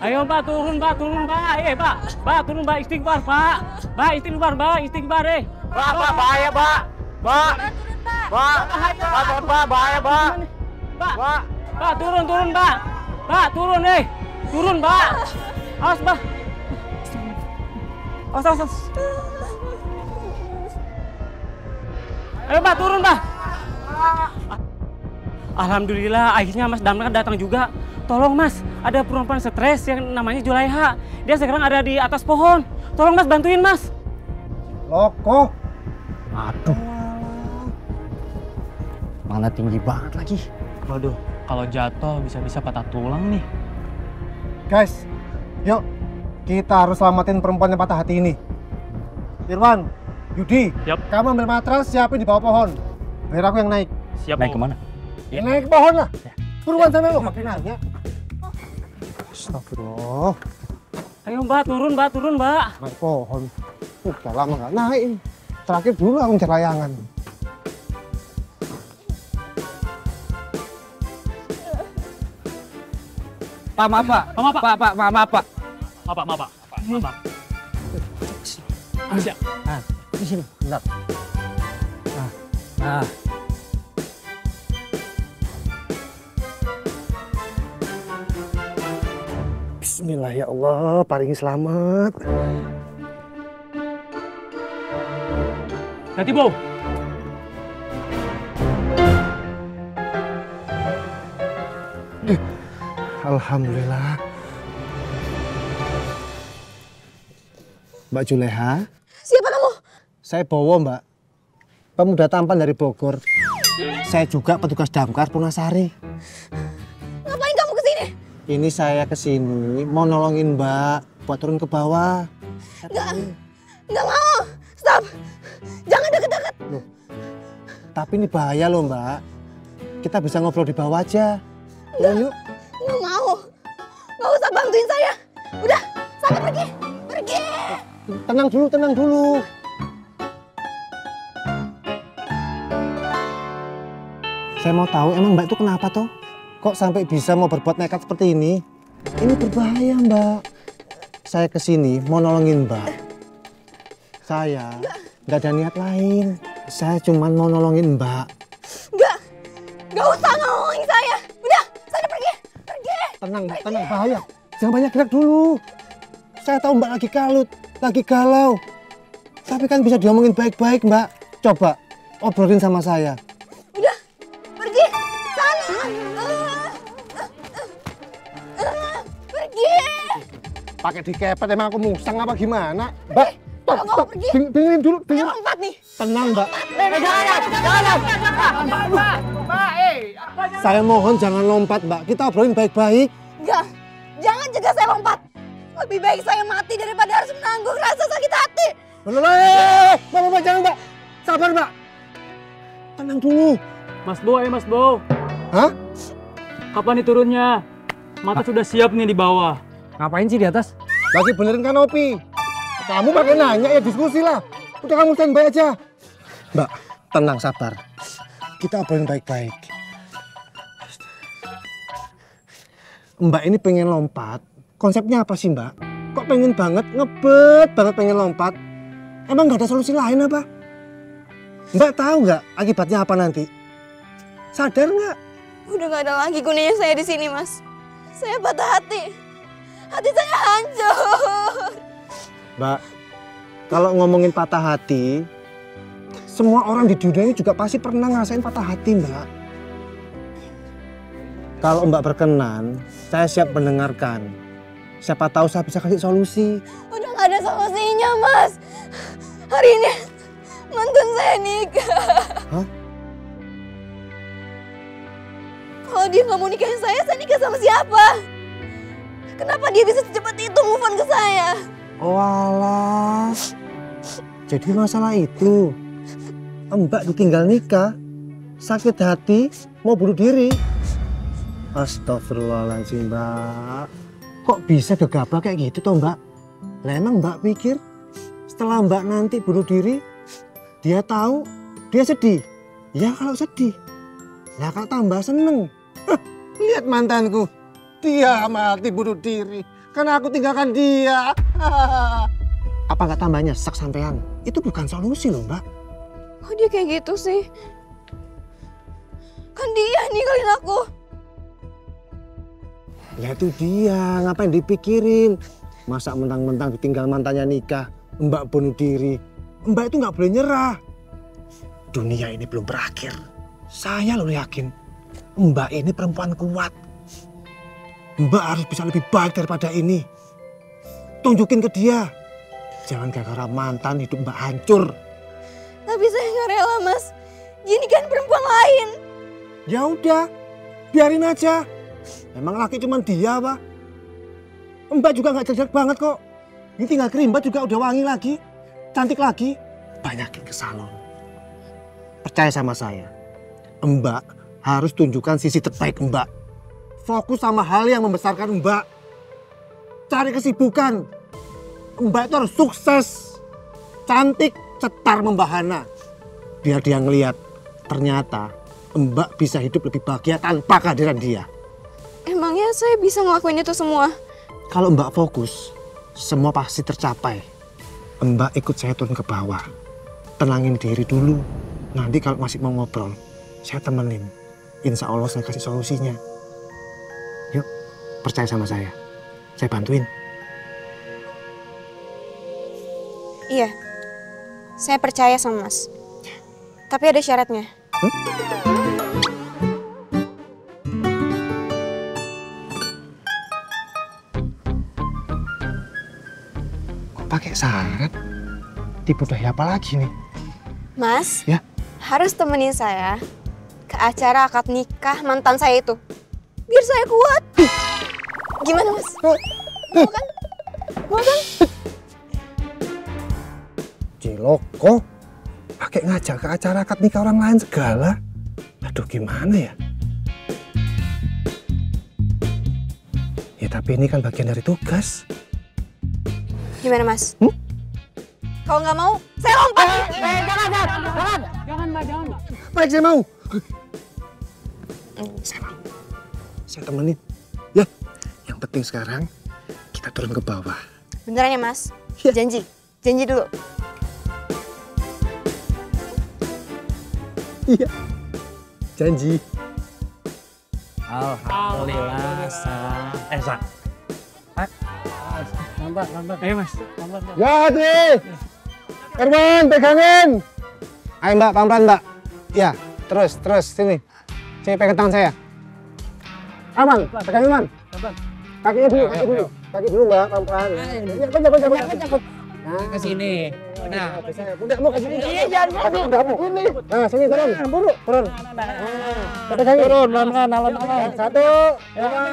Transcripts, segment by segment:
Ayo Mbak, turun Mbak, turun Mbak. Mbak, turun Mbak, istighfar Mbak. Mbak, istighfar Mbak, istighfar Mbak, bahaya Mbak. Mbak, Mbak, turun Mbak, bahaya Mbak. Mbak, turun Mbak. Mbak, turun turun Mbak. Awas Mbak. Awas. Ayo Mbak, turun Mbak. Alhamdulillah, akhirnya Mas Damar datang juga. Tolong Mas, ada perempuan stres yang namanya Julaiha. Dia sekarang ada di atas pohon. Tolong Mas, bantuin Mas. Loko. Aduh. Mana tinggi banget lagi. Waduh, kalau jatuh bisa-bisa patah tulang nih. Guys, yuk kita harus selamatin perempuan yang patah hati ini. Irwan, Yudi, kamu ambil matras, siapin di bawah pohon. Biar aku yang naik. Siap. Naik kemana? Ya, naik ke pohon lah. Buruan sana lo, pakai nanya. Astagfirullah. Ayo Mbak, turun Mbak. Naik pohon. Udah lama nggak naik ini. Terakhir dulu aku ngejar layangan. Pak, maaf Pak. Pak. Maaf. Siap. Di sini, bentar. Nah. Bismillah ya Allah, paling selamat. Nanti Bow. Alhamdulillah. Mbak Julaiha. Siapa kamu? Saya Bowo, Mbak. Pemuda tampan dari Bogor. Saya juga petugas damkar Punasari. Ngapain kamu kesini? Ini saya kesini mau nolongin Mbak buat turun ke bawah. Nggak mau. Stop. Jangan deket-deket. Loh, tapi ini bahaya loh, Mbak. Kita bisa ngobrol di bawah aja. Yuk. Nggak mau. Nggak usah bantuin saya. Udah, sana pergi. Pergi. Tenang dulu. Saya mau tahu emang Mbak itu kenapa toh? Kok sampai bisa mau berbuat nekat seperti ini? Ini berbahaya, Mbak. Saya kesini mau nolongin Mbak. Saya nggak ada niat lain. Saya cuma mau nolongin Mbak. Nggak usah nolongin saya. Udah, sana pergi. Tenang, bahaya. Jangan banyak gerak dulu. Saya tahu Mbak lagi kalut, lagi galau. Tapi kan bisa diomongin baik-baik, Mbak. Coba obrolin sama saya. Udah, pergi. Sana. Pergi. Pakai dikepet emang aku musang apa gimana? Mbak, stop. Pergi. Dengerin dulu. Saya lompat nih. Tenang, Mbak. Jangan. Saya mohon jangan lompat, Mbak. Kita obrolin baik-baik. Enggak. Jangan cegah saya lompat. Lebih baik saya mati daripada harus menanggung rasa sakit hati. Mbak, jangan, Mbak. Sabar, Mbak. Tenang dulu. Mas Bow. Hah? Kapan nih turunnya? Mata sudah siap nih di bawah. Ngapain sih di atas? Lagi benerin kanopi. Kamu pakai nanya ya diskusi lah. Udah kamu standby aja. Mbak, tenang, sabar. Kita obrolin baik-baik. Mbak ini pengen lompat. Konsepnya apa sih, Mbak? Kok pengen banget, ngebet banget pengen lompat? Emang nggak ada solusi lain apa? Mbak tahu nggak akibatnya apa nanti? Sadar nggak? Udah nggak ada lagi gunanya saya di sini, Mas. Saya patah hati. Hati saya hancur. Mbak, kalau ngomongin patah hati, semua orang di dunia ini juga pasti pernah ngerasain patah hati, Mbak. Kalau Mbak berkenan, saya siap mendengarkan. Siapa tahu saya bisa kasih solusi. Udah nggak ada solusinya, Mas. Hari ini mantan saya nikah. Hah? Kalau dia nggak mau nikahin saya nikah sama siapa? Kenapa dia bisa secepat itu move on ke saya? Oh alah. Jadi masalah itu. Mbak ditinggal nikah, sakit hati, mau bunuh diri. Astagfirullahaladzim, Mbak. Kok bisa gegabah kayak gitu toh, Mbak? Lah emang Mbak pikir setelah Mbak nanti bunuh diri, dia tahu, dia sedih. Ya kalau sedih. Lah kalau tambah seneng. Lihat mantanku. Dia mati bunuh diri. karena aku tinggalkan dia. Apa nggak tambah nyesek sampean? Itu bukan solusi loh, Mbak. Kok dia kayak gitu sih? Kan dia ninggalin aku. Ya itu dia, ngapain dipikirin? Masa mentang-mentang ditinggal mantannya nikah, Mbak bunuh diri. Mbak itu nggak boleh nyerah. Dunia ini belum berakhir. Saya loh yakin, Mbak ini perempuan kuat. Mbak harus bisa lebih baik daripada ini. Tunjukin ke dia. Jangan gara-gara mantan hidup Mbak hancur. Tapi saya nggak rela, Mas. Gini kan perempuan lain. Ya udah, biarin aja. Emang laki cuma dia, Pak. Mbak juga nggak jelek banget kok. Ini tinggal kerimbat juga udah wangi lagi. Cantik lagi. Banyakin ke salon. Percaya sama saya. Mbak harus tunjukkan sisi terbaik Mbak. Fokus sama hal yang membesarkan Mbak. Cari kesibukan. Mbak itu harus sukses. Cantik, cetar, membahana. Biar dia ngelihat ternyata Mbak bisa hidup lebih bahagia tanpa kehadiran dia. Emangnya saya bisa ngelakuin itu semua? Kalau Mbak fokus, semua pasti tercapai. Mbak ikut saya turun ke bawah. Tenangin diri dulu. Nanti kalau masih mau ngobrol, saya temenin. Insya Allah saya kasih solusinya. Yuk, percaya sama saya. Saya bantuin. Iya, saya percaya sama Mas. Tapi ada syaratnya. Kok pakai syarat? Tipu daya apa lagi nih? Mas, Ya? harus temenin saya ke acara akad nikah mantan saya itu. Biar saya kuat. Gimana, Mas? Mau kan? Mau kan? Ciloko, pakai ngajak ke acara akad nikah orang lain segala. Aduh, gimana ya? Ya tapi ini kan bagian dari tugas. Gimana, Mas? Kalau nggak mau, saya lompat. Jangan, Mbak, jangan. Baik, saya mau. Saya mau. Saya temenin. Ya, yang penting sekarang kita turun ke bawah. Beneran ya, Mas? Ya. Janji. Janji dulu. Iya, janji. Alhamdulillah, Sa. Sa. Lambat. Ayo, Mas. Lambat. Ya, Hati. Herman, pegangin. Ayo, Mbak, pelan-pelan, Mbak. Ya, terus, sini. Sini pegang tangan saya. Aman, pegangin, Man. Kakinya dulu, kaki dulu, Mbak, pelan-pelan. Iya, pegang. Ke sini. Nah, Pundakmu ke sini. iya jangan. Pundakmu. Ini. Nah, sini turun. Turun. Pegangin. Turun, pelan-pelan, alon-alon. 1, 2, 3.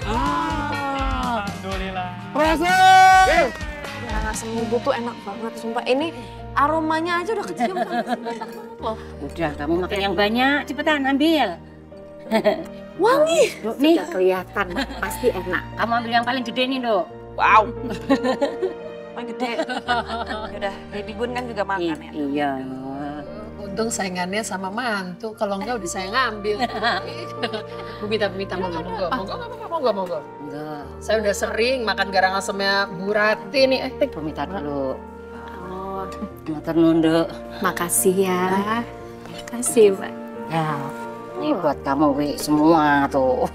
Alhamdulillah. Proses. Asam bubuk tuh enak banget, sumpah. Ini aromanya aja udah kecium. Loh. Udah, kamu makan yang banyak, cepetan ambil. Wangi. Dok, nih kelihatan, pasti enak. Kamu ambil yang paling gede nih, Dok. Wow. Paling gede. Yaudah, baby bun kan juga makan ya. Iya. Untung saingannya sama mantu, kalau enggak udah saya ngambil. Bu minta monggo. Enggak. Saya udah sering makan garang asemnya Bu Rati nih. Bu minta dulu. Oh, matur nuwun, Dok. Makasih ya. Makasih, Pak. Ya, ini buat kamu, Wi, semua tuh.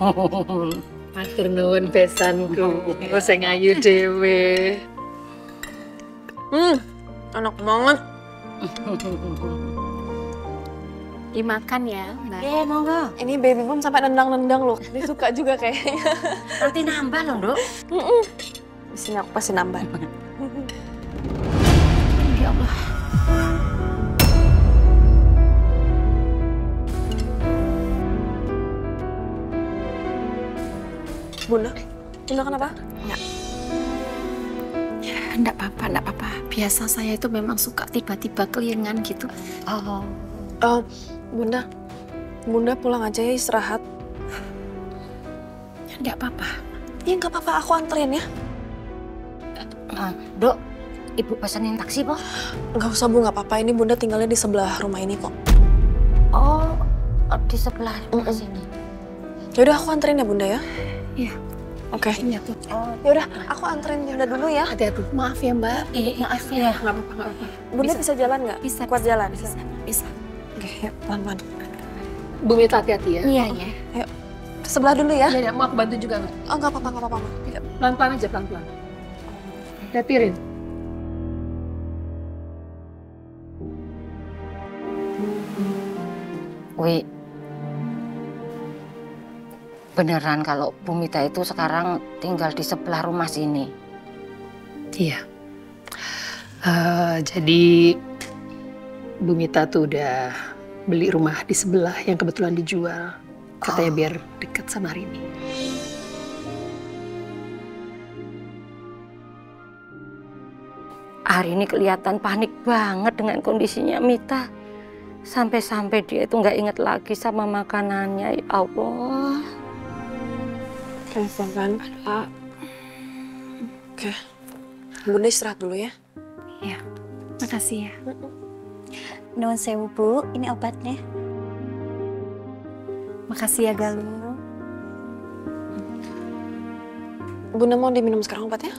Matur nuwun besanku. Sing ayu dhewe. Enak banget. Dimakan ya, Mbak. Monggo. Ini baby bun sampai nendang-nendang loh. Dia suka juga kayaknya. Nanti nambah loh, Dok. Di sini aku pasti nambah. Ya Allah. Bunda kenapa? Enggak apa-apa. Biasa saya itu memang suka tiba-tiba keliengan gitu. Bunda pulang aja ya, istirahat. Enggak apa-apa. Ya nggak apa-apa, aku anterin ya. Dok, Ibu pesenin taksi, Po? Nggak usah Bu, nggak apa-apa. Ini Bunda tinggalnya di sebelah rumah ini kok. Oh, di sebelah rumah sini. Yaudah aku anterin ya Bunda ya. Iya. Oke. Iya tuh. Yaudah aku anterin Yunda dulu ya. Hati-hati. Maaf ya Mbak. Maaf ya. Nggak apa-apa. Bunda bisa jalan nggak? Bisa. Kuat jalan? Bisa. Oke, yuk pelan-pelan. Bu Mita hati-hati ya. Iya ya. Yuk, ke sebelah dulu ya. Iya, mau aku bantu juga nggak? Oh nggak apa-apa. Yuk. Pelan-pelan aja, pelan-pelan. Lihat piring. Wi, beneran kalau Bu Mita itu sekarang tinggal di sebelah rumah sini? Iya. Jadi Bu Mita tuh udah beli rumah di sebelah yang kebetulan dijual. Katanya biar dekat sama Rini. Hari ini kelihatan panik banget dengan kondisinya Mita. Sampai-sampai dia itu nggak inget lagi sama makanannya, ya Allah. Reva kan? Oke. Bunda istirahat dulu ya. Ya, makasih ya. Nuwun sewu Bu, ini obatnya. Makasih ya Galuh. Bunda mau diminum sekarang obatnya?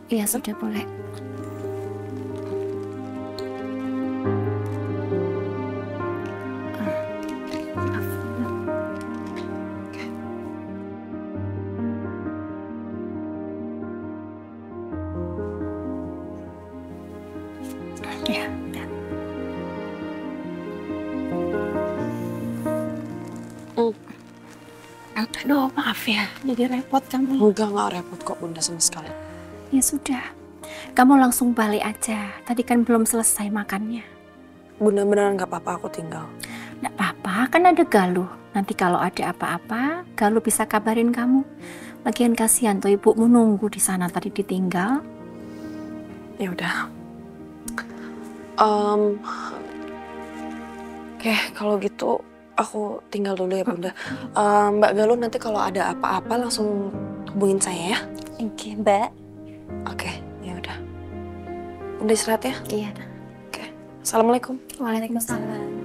Iya sudah boleh. Ya, udah. Aduh, maaf ya, jadi repot kamu. Enggak repot kok Bunda sama sekali. Ya sudah, kamu langsung balik aja. Tadi kan belum selesai makannya. Bunda beneran nggak apa-apa aku tinggal. Nggak apa-apa, kan ada Galuh. Nanti kalau ada apa-apa, Galuh bisa kabarin kamu. Lagian kasihan tuh ibumu nunggu di sana tadi ditinggal. Ya udah. Oke, kalau gitu aku tinggal dulu ya Bunda. Mbak Galuh nanti kalau ada apa-apa langsung hubungin saya ya. Oke, Mbak. Oke, ya udah. Bunda istirahat ya. Iya. Oke. Assalamualaikum. Waalaikumsalam.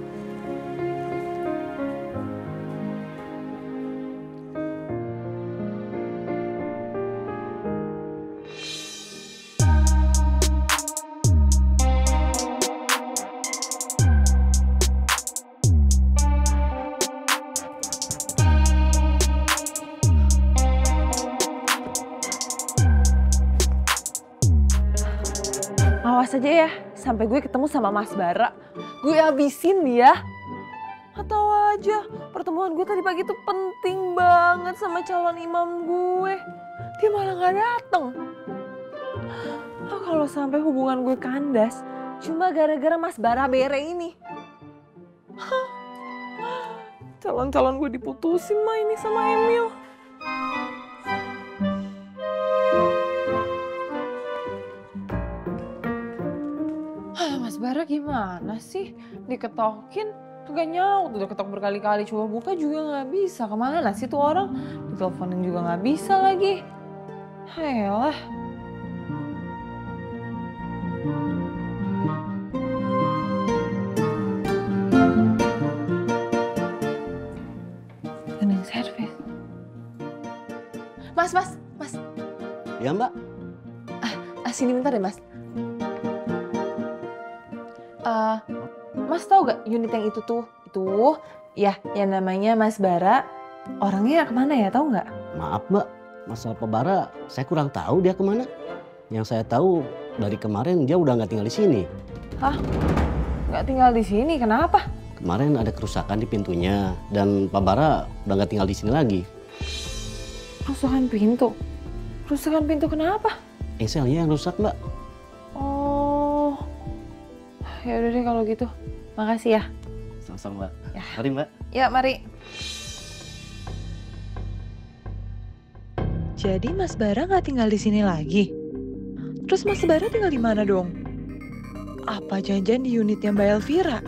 Awas aja ya, sampai gue ketemu sama Mas Bara. Gue habisin dia. Atau aja, pertemuan gue tadi pagi tuh penting banget sama calon imam gue. Dia malah gak dateng. Kalau sampai hubungan gue kandas, cuma gara-gara Mas Bara bere ini. Calon-calon gue diputusin mah ini sama Emil. Mas Bara gimana sih? Diketokin, kagak nyaut. Udah ketok berkali-kali, coba buka juga nggak bisa. Kemana sih tuh orang? Diteleponin juga nggak bisa lagi. Hayalah. Cleaning service. Mas. Ya Mbak. Sini bentar deh Mas. Mas tahu gak unit yang itu tuh? Itu ya yang namanya Mas Bara. Orangnya kemana ya, tahu nggak? Maaf Mbak, masalah Pak Bara saya kurang tahu dia kemana. Yang saya tahu dari kemarin dia udah nggak tinggal di sini. Hah? Nggak tinggal di sini? Kenapa? Kemarin ada kerusakan di pintunya dan Pak Bara udah nggak tinggal di sini lagi. Kerusakan pintu? Kerusakan pintu kenapa? Engselnya yang rusak Mbak. Oh, ya udah deh kalau gitu. Makasih ya. Sama-sama Mbak. Ya. Mari Mbak. Ya, mari. Jadi Mas Bara nggak tinggal di sini lagi? Terus Mas Bara tinggal di mana dong? Apa janjian di unitnya Mbak Elvira?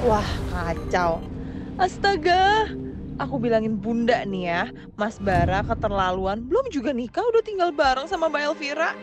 Wah, kacau. Astaga, aku bilangin Bunda nih ya, Mas Bara keterlaluan. Belum juga nikah udah tinggal bareng sama Mbak Elvira.